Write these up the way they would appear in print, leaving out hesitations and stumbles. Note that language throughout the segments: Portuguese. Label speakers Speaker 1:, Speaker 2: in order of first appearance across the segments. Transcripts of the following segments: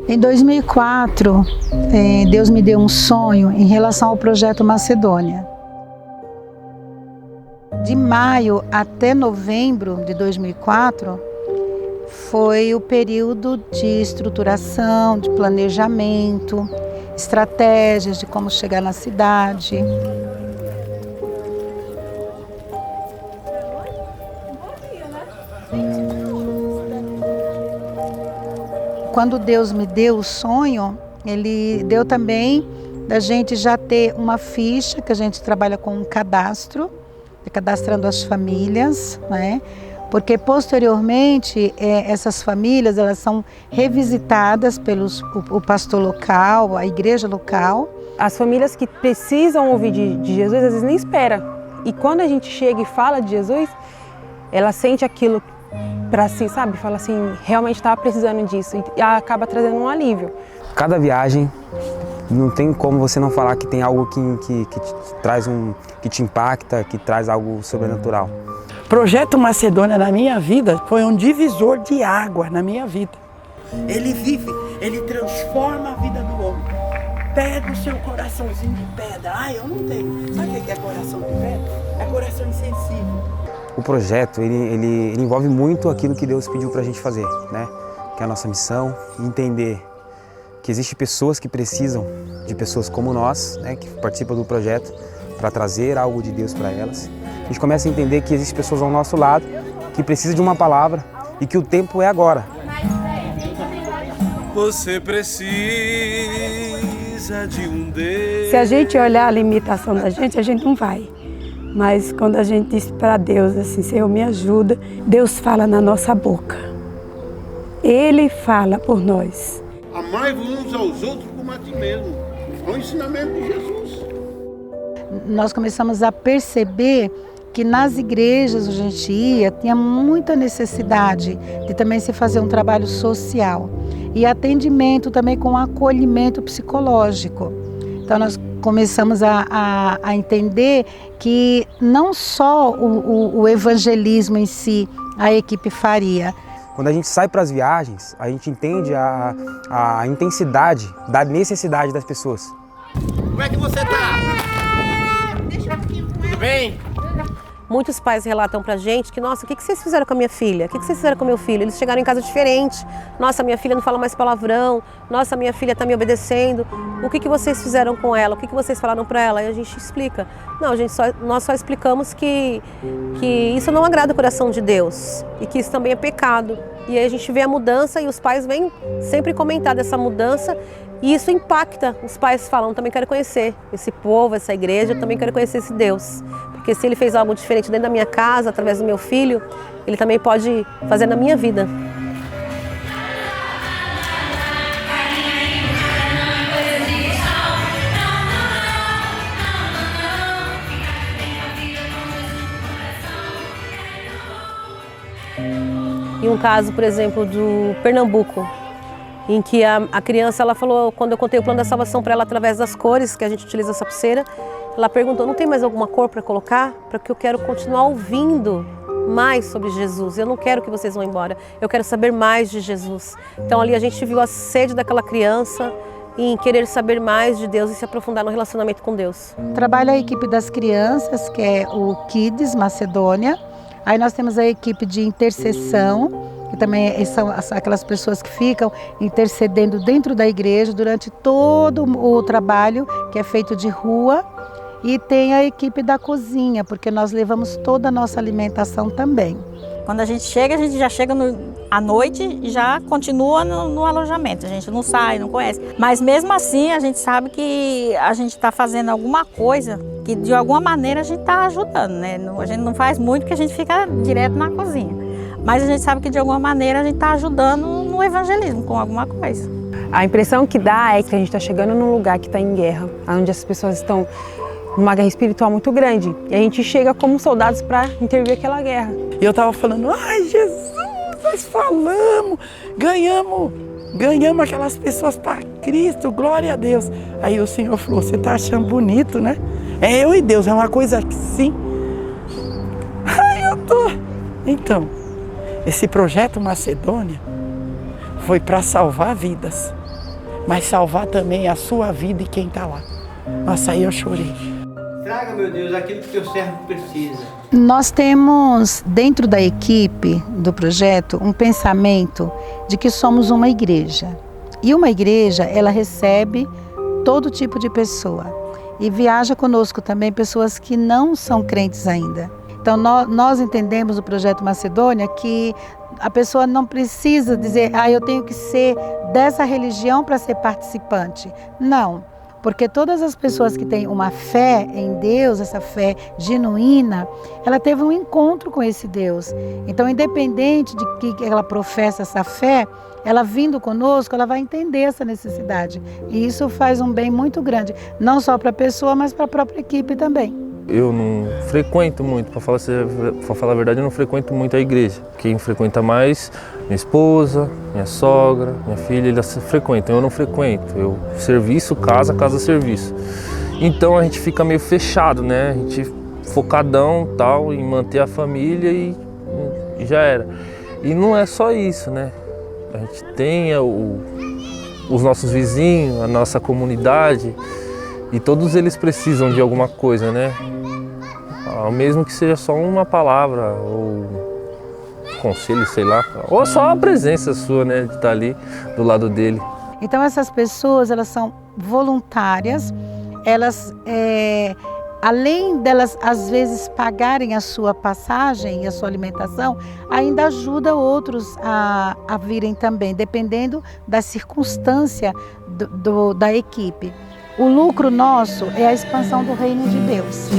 Speaker 1: Em 2004, Deus me deu um sonho em relação ao projeto Macedônia. De maio até novembro de 2004, foi o período de estruturação, de planejamento, estratégias de como chegar na cidade. Quando Deus me deu o sonho, Ele deu também da gente já ter uma ficha, que a gente trabalha com um cadastro, cadastrando as famílias, né? Porque posteriormente essas famílias elas são revisitadas o pastor local, a igreja local.
Speaker 2: As famílias que precisam ouvir de Jesus às vezes nem esperam. E quando a gente chega e fala de Jesus, ela sente aquilo para si, sabe? Fala assim, realmente estava precisando disso e acaba trazendo um alívio.
Speaker 3: Cada viagem não tem como você não falar que tem algo que traz que te impacta, que traz algo sobrenatural.
Speaker 4: Projeto Macedônia na minha vida foi um divisor de água na minha vida. Ele vive, ele transforma a vida do homem. Pega o seu coraçãozinho de pedra. Eu não tenho. Sabe o que é coração de pedra? É coração insensível.
Speaker 3: O projeto, ele envolve muito aquilo que Deus pediu pra gente fazer, né? Que é a nossa missão, entender que existem pessoas que precisam de pessoas como nós, né, que participam do projeto, para trazer algo de Deus para elas. A gente começa a entender que existem pessoas ao nosso lado que precisam de uma palavra e que o tempo é agora.
Speaker 5: Você precisa de um Deus.
Speaker 6: Se a gente olhar a limitação da gente, a gente não vai. Mas quando a gente diz para Deus assim, Senhor, me ajuda, Deus fala na nossa boca. Ele fala por nós.
Speaker 7: Amai-vos uns aos outros como a ti mesmo. É o ensinamento de Jesus.
Speaker 1: Nós começamos a perceber que nas igrejas onde a gente ia, tinha muita necessidade de também se fazer um trabalho social. E atendimento também com acolhimento psicológico. Então nós começamos a entender que não só o evangelismo em si a equipe faria.
Speaker 3: Quando a gente sai para as viagens, a gente entende a intensidade da necessidade das pessoas.
Speaker 7: Como é que você tá? Tudo bem?
Speaker 8: Muitos pais relatam pra gente que, nossa, o que vocês fizeram com a minha filha? O que vocês fizeram com o meu filho? Eles chegaram em casa diferente. Nossa, minha filha não fala mais palavrão. Nossa, minha filha está me obedecendo. O que vocês fizeram com ela? O que vocês falaram para ela? E a gente explica. Não, nós só explicamos que isso não agrada o coração de Deus e que isso também é pecado. E aí a gente vê a mudança e os pais vêm sempre comentar dessa mudança e isso impacta. Os pais falam, também quero conhecer esse povo, essa igreja, também quero conhecer esse Deus. Porque se ele fez algo diferente dentro da minha casa, através do meu filho, ele também pode fazer na minha vida. E um caso, por exemplo, do Pernambuco, em que a criança, ela falou, quando eu contei o plano da salvação para ela através das cores, que a gente utiliza essa pulseira, ela perguntou, não tem mais alguma cor para colocar? Porque eu quero continuar ouvindo mais sobre Jesus, eu não quero que vocês vão embora, eu quero saber mais de Jesus. Então ali a gente viu a sede daquela criança em querer saber mais de Deus e se aprofundar no relacionamento com Deus.
Speaker 1: Trabalha a equipe das crianças, que é o Kids Macedônia. Aí nós temos a equipe de intercessão, que também são aquelas pessoas que ficam intercedendo dentro da igreja durante todo o trabalho que é feito de rua. E tem a equipe da cozinha, porque nós levamos toda a nossa alimentação também.
Speaker 9: Quando a gente já chega à noite e já continua no alojamento. A gente não sai, não conhece. Mas mesmo assim, a gente sabe que a gente está fazendo alguma coisa que de alguma maneira a gente está ajudando, né? A gente não faz muito porque a gente fica direto na cozinha. Mas a gente sabe que de alguma maneira a gente está ajudando no evangelismo, com alguma coisa.
Speaker 2: A impressão que dá é que a gente está chegando num lugar que está em guerra, onde as pessoas estão numa guerra espiritual muito grande. E a gente chega como soldados para intervir aquela guerra.
Speaker 4: E eu estava falando, ai Jesus, nós falamos, ganhamos aquelas pessoas para Cristo, glória a Deus. Aí o Senhor falou, você está achando bonito, né? É eu e Deus, é uma coisa assim. Ai, eu tô... Então, esse projeto Macedônia foi para salvar vidas. mas salvar também a sua vida e quem está lá. Nossa, aí eu chorei.
Speaker 10: Traga, meu Deus, aquilo que o teu servo precisa.
Speaker 1: Nós temos, dentro da equipe do projeto, um pensamento de que somos uma igreja. E uma igreja, ela recebe todo tipo de pessoa. E viaja conosco também pessoas que não são crentes ainda. Então, nós entendemos o Projeto Macedônia que a pessoa não precisa dizer, eu tenho que ser dessa religião para ser participante. Não. Porque todas as pessoas que têm uma fé em Deus, essa fé genuína, ela teve um encontro com esse Deus. Então, independente de que ela professa essa fé, ela vindo conosco, ela vai entender essa necessidade. E isso faz um bem muito grande, não só para a pessoa, mas para a própria equipe também.
Speaker 11: Eu não frequento muito, para falar a verdade, eu não frequento muito a igreja. Quem frequenta mais, minha esposa, minha sogra, minha filha, eles frequentam. Eu não frequento, eu serviço, casa, serviço. Então a gente fica meio fechado, né? A gente focadão tal, em manter a família e já era. E não é só isso, né? A gente tem os nossos vizinhos, a nossa comunidade, e todos eles precisam de alguma coisa, né? Mesmo que seja só uma palavra, ou conselho, sei lá, ou só a presença sua, né, de estar ali do lado dele.
Speaker 1: Então essas pessoas, elas são voluntárias, elas, além delas às vezes pagarem a sua passagem e a sua alimentação, ainda ajuda outros a virem também, dependendo da circunstância da equipe. O lucro nosso é a expansão do reino de Deus.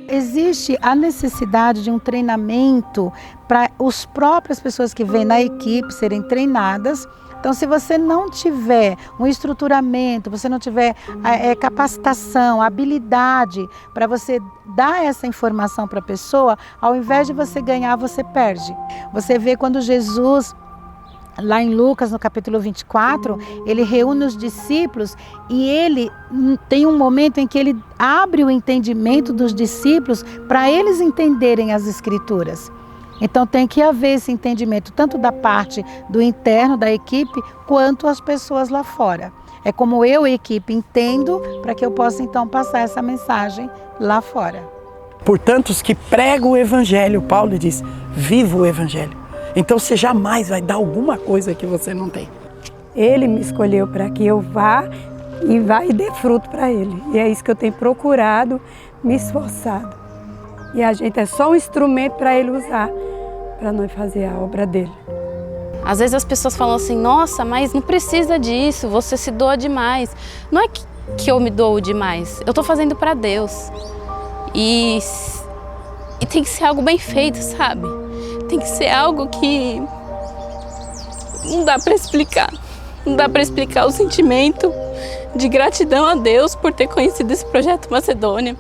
Speaker 1: Existe a necessidade de um treinamento para as próprias pessoas que vêm na equipe serem treinadas. Então, se você não tiver um estruturamento, você não tiver capacitação, habilidade para você dar essa informação para a pessoa, ao invés de você ganhar, você perde. Você vê quando Jesus, lá em Lucas, no capítulo 24, ele reúne os discípulos e ele tem um momento em que ele abre o entendimento dos discípulos para eles entenderem as Escrituras. Então tem que haver esse entendimento, tanto da parte do interno da equipe, quanto as pessoas lá fora. É como eu, a equipe, entendo para que eu possa então passar essa mensagem lá fora.
Speaker 4: Por tantos que pregam o Evangelho, Paulo diz, viva o Evangelho. Então você jamais vai dar alguma coisa que você não tem.
Speaker 6: Ele me escolheu para que eu vá e dê fruto para Ele. E é isso que eu tenho procurado, me esforçado. E a gente é só um instrumento para Ele usar, para nós fazer a obra dele.
Speaker 12: Às vezes as pessoas falam assim, nossa, mas não precisa disso, você se doa demais. Não é que eu me dou demais, eu estou fazendo para Deus. E tem que ser algo bem feito, sabe? Tem que ser algo que não dá para explicar. Não dá para explicar o sentimento de gratidão a Deus por ter conhecido esse Projeto Macedônia.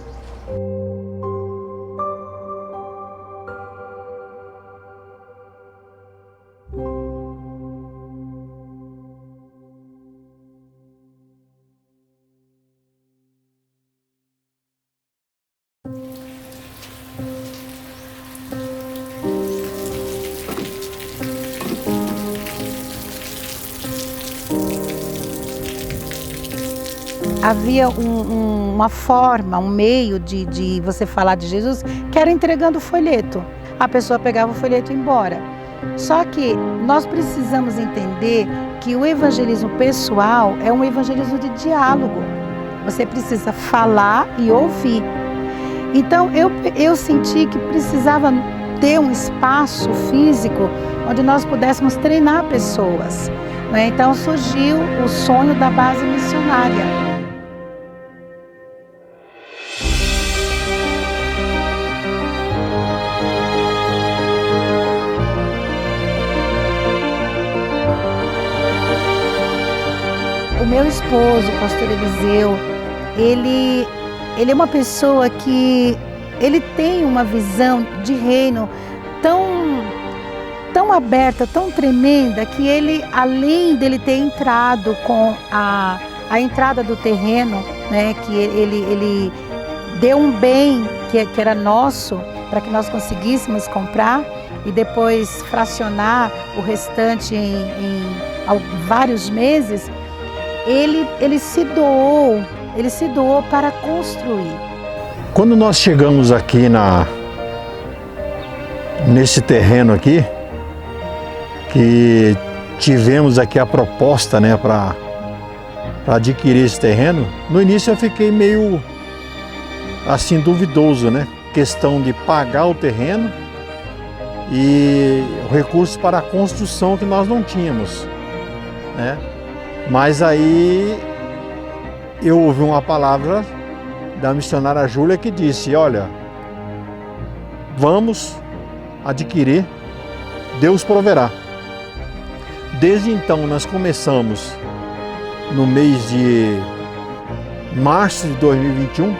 Speaker 1: Havia uma forma, um meio de você falar de Jesus, que era entregando o folheto. A pessoa pegava o folheto e ia embora. Só que nós precisamos entender que o evangelismo pessoal é um evangelismo de diálogo. Você precisa falar e ouvir. Então eu senti que precisava ter um espaço físico onde nós pudéssemos treinar pessoas. Né? Então surgiu o sonho da base missionária. meu esposo, o pastor Eliseu, ele é uma pessoa que ele tem uma visão de reino tão aberta, tão tremenda, que ele, além dele ter entrado com a entrada do terreno, né, que ele deu um bem que era nosso para que nós conseguíssemos comprar e depois fracionar o restante em vários meses, ele se doou para construir.
Speaker 13: Quando nós chegamos aqui nesse terreno aqui, que tivemos aqui a proposta, né, para adquirir esse terreno, no início eu fiquei meio assim duvidoso, né? Questão de pagar o terreno e recursos para a construção que nós não tínhamos, né? Mas aí eu ouvi uma palavra da missionária Júlia que disse: olha, vamos adquirir, Deus proverá. Desde então nós começamos no mês de março de 2021,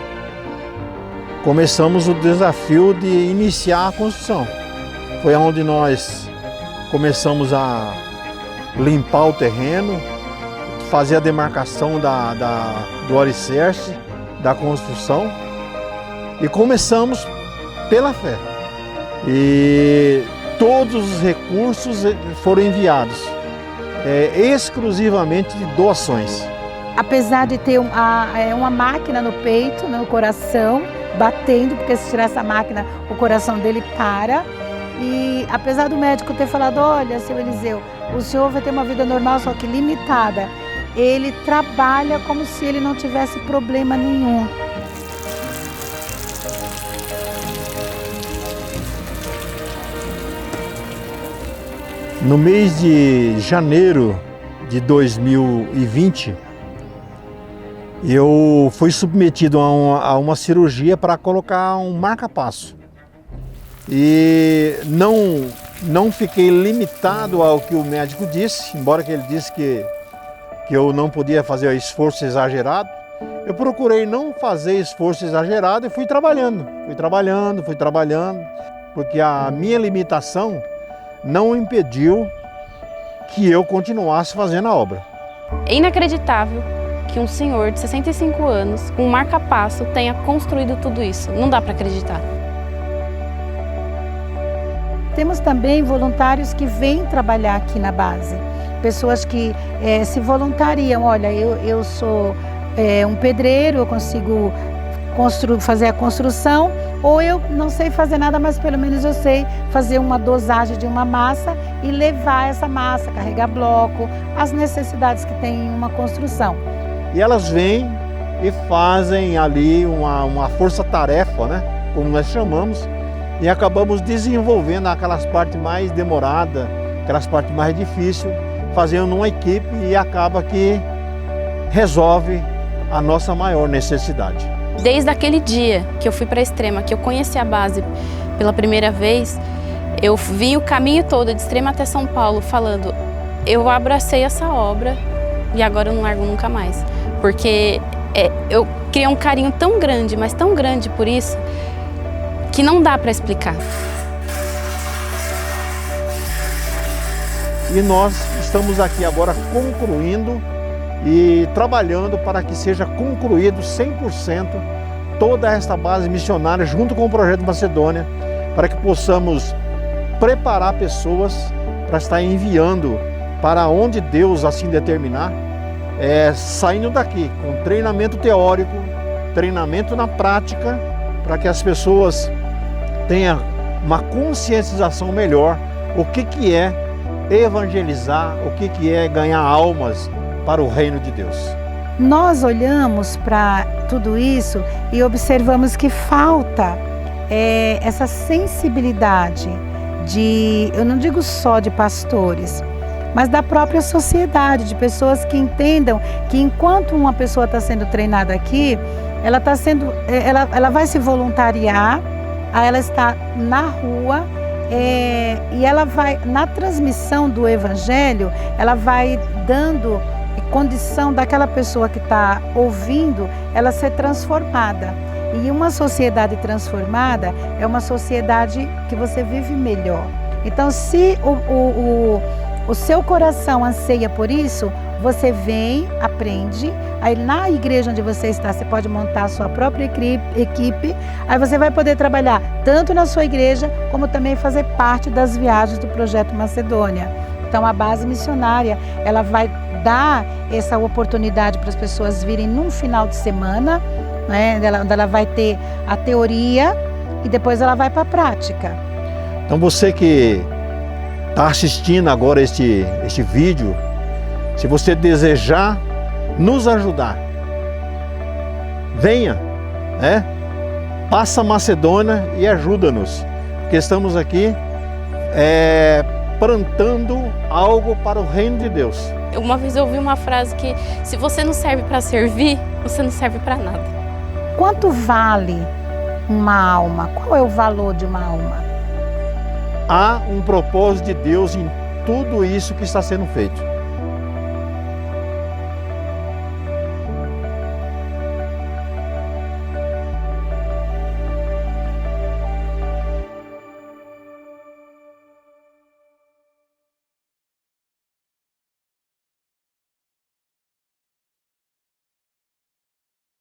Speaker 13: começamos o desafio de iniciar a construção. Foi onde nós começamos a limpar o terreno, fazer a demarcação do alicerce da construção e começamos pela fé. E todos os recursos foram enviados exclusivamente de doações.
Speaker 1: Apesar de ter uma máquina no peito, no coração, batendo, porque se tirar essa máquina o coração dele para. E apesar do médico ter falado: olha, seu Eliseu, o senhor vai ter uma vida normal, só que limitada, ele trabalha como se ele não tivesse problema nenhum.
Speaker 13: No mês de janeiro de 2020, eu fui submetido a uma cirurgia para colocar um marca-passo. E não fiquei limitado ao que o médico disse, embora que ele disse que eu não podia fazer esforço exagerado. Eu procurei não fazer esforço exagerado e fui trabalhando, porque a minha limitação não impediu que eu continuasse fazendo a obra.
Speaker 12: É inacreditável que um senhor de 65 anos, com um marca-passo, tenha construído tudo isso. Não dá para acreditar.
Speaker 1: Temos também voluntários que vêm trabalhar aqui na base. Pessoas que se voluntariam. Olha, eu sou um pedreiro, eu consigo fazer a construção, ou eu não sei fazer nada, mas pelo menos eu sei fazer uma dosagem de uma massa e levar essa massa, carregar bloco, as necessidades que tem em uma construção.
Speaker 13: E elas vêm e fazem ali uma força-tarefa, né, como nós chamamos, e acabamos desenvolvendo aquelas partes mais demoradas, aquelas partes mais difíceis, fazendo uma equipe e acaba que resolve a nossa maior necessidade.
Speaker 12: Desde aquele dia que eu fui para a Extrema, que eu conheci a base pela primeira vez, eu vi o caminho todo de Extrema até São Paulo falando: eu abracei essa obra e agora eu não largo nunca mais. Porque eu criei um carinho tão grande, mas tão grande por isso, que não dá para explicar.
Speaker 13: E nós estamos aqui agora concluindo e trabalhando para que seja concluído 100% toda esta base missionária junto com o Projeto Macedônia, para que possamos preparar pessoas para estar enviando para onde Deus assim determinar, saindo daqui com treinamento teórico, treinamento na prática, para que as pessoas tenham uma conscientização melhor o que é evangelizar, o que é ganhar almas para o reino de Deus.
Speaker 1: Nós olhamos para tudo isso e observamos que falta essa sensibilidade eu não digo só de pastores, mas da própria sociedade, de pessoas que entendam que enquanto uma pessoa está sendo treinada aqui, ela vai se voluntariar, ela está na rua, e ela vai, na transmissão do Evangelho, ela vai dando condição daquela pessoa que está ouvindo, ela ser transformada. E uma sociedade transformada é uma sociedade que você vive melhor. Então, se o seu coração anseia por isso, você vem, aprende, aí na igreja onde você está, você pode montar a sua própria equipe, aí você vai poder trabalhar tanto na sua igreja, como também fazer parte das viagens do Projeto Macedônia. Então, a base missionária, ela vai dar essa oportunidade para as pessoas virem num final de semana, né, onde ela vai ter a teoria e depois ela vai para a prática.
Speaker 13: Então você que está assistindo agora este vídeo, se você desejar nos ajudar, venha, né? Passa a Macedônia e ajuda-nos, porque estamos aqui plantando algo para o reino de Deus.
Speaker 12: Uma vez eu ouvi uma frase que se você não serve para servir, você não serve para nada.
Speaker 1: Quanto vale uma alma? Qual é o valor de uma alma?
Speaker 13: Há um propósito de Deus em tudo isso que está sendo feito.